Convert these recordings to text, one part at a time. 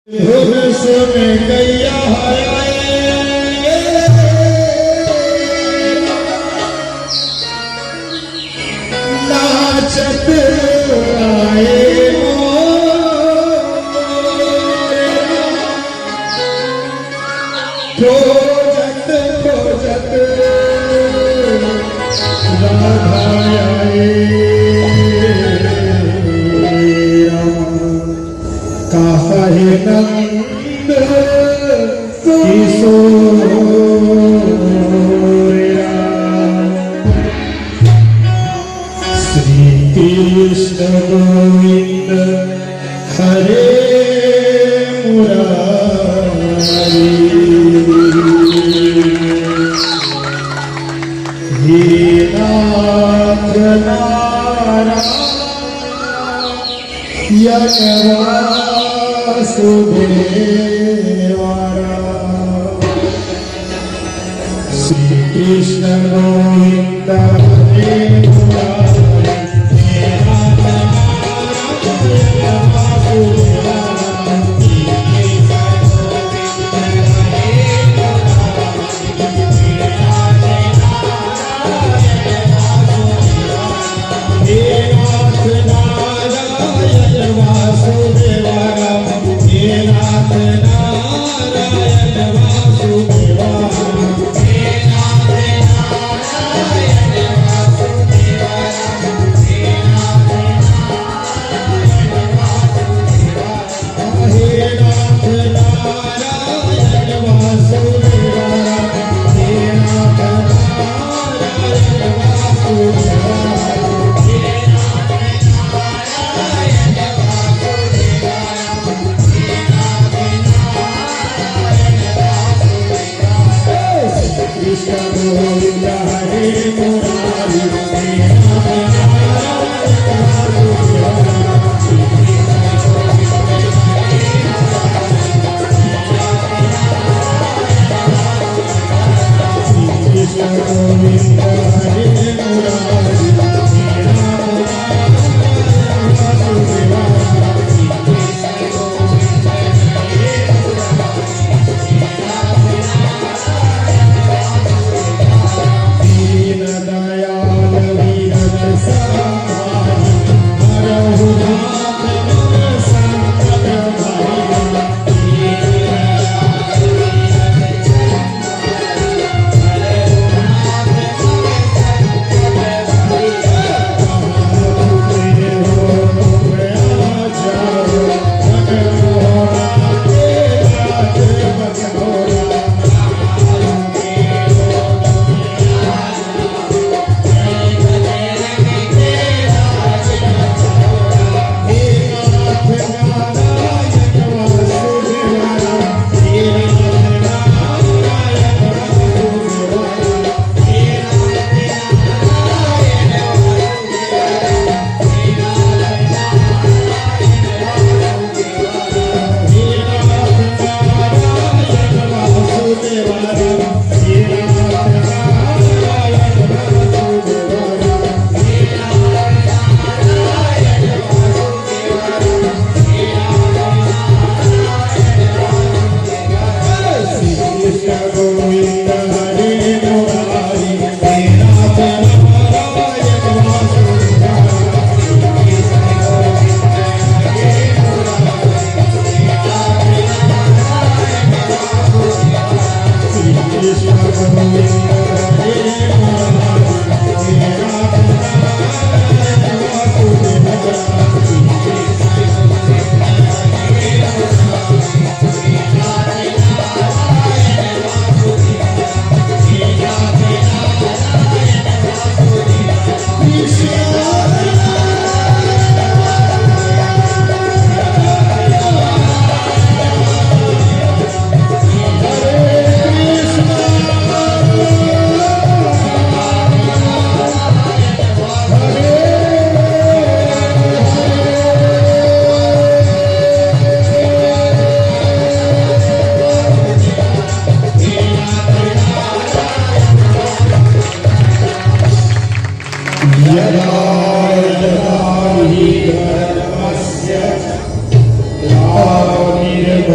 धुन सुन गैया नाचत आए खोजत खोजत राधा आए काहे नंद किशोरा श्री कृष्ण गोविंद हरे मुरारी हे नाथ नारायण वासुदेवारा श्री कृष्ण गोविंद हरे मुरारी हे नाथ नारायण वासुदेवारा हे नाथ नारायण वासुदेवारा हे नाथ नारायण वासुदेवारा हे नाथ नारायण वासुदेवारा हे नाथ नारायण वासुदेवारा हे नाथ नारायण वासुदेवारा हे नाथ नारायण वासुदेवारा कृष्ण गोविंद हरे मुरारी हे नाथ नारायण वासुदेवारा कृष्ण गोविंद हरे मुरारी हे नाथ नारायण वासुदेवारा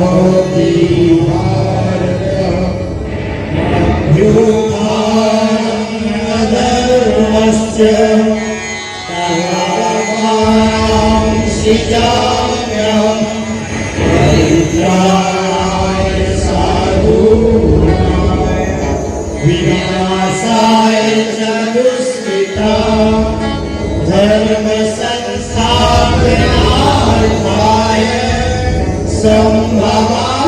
भवति भारतमभ्युत्थानधर्मस्य तवांसिजाम्यहं परित्राणाय साधूनां विनाशाय च दुष्कृतां धर्म संस्थापनार्थाय संभवामि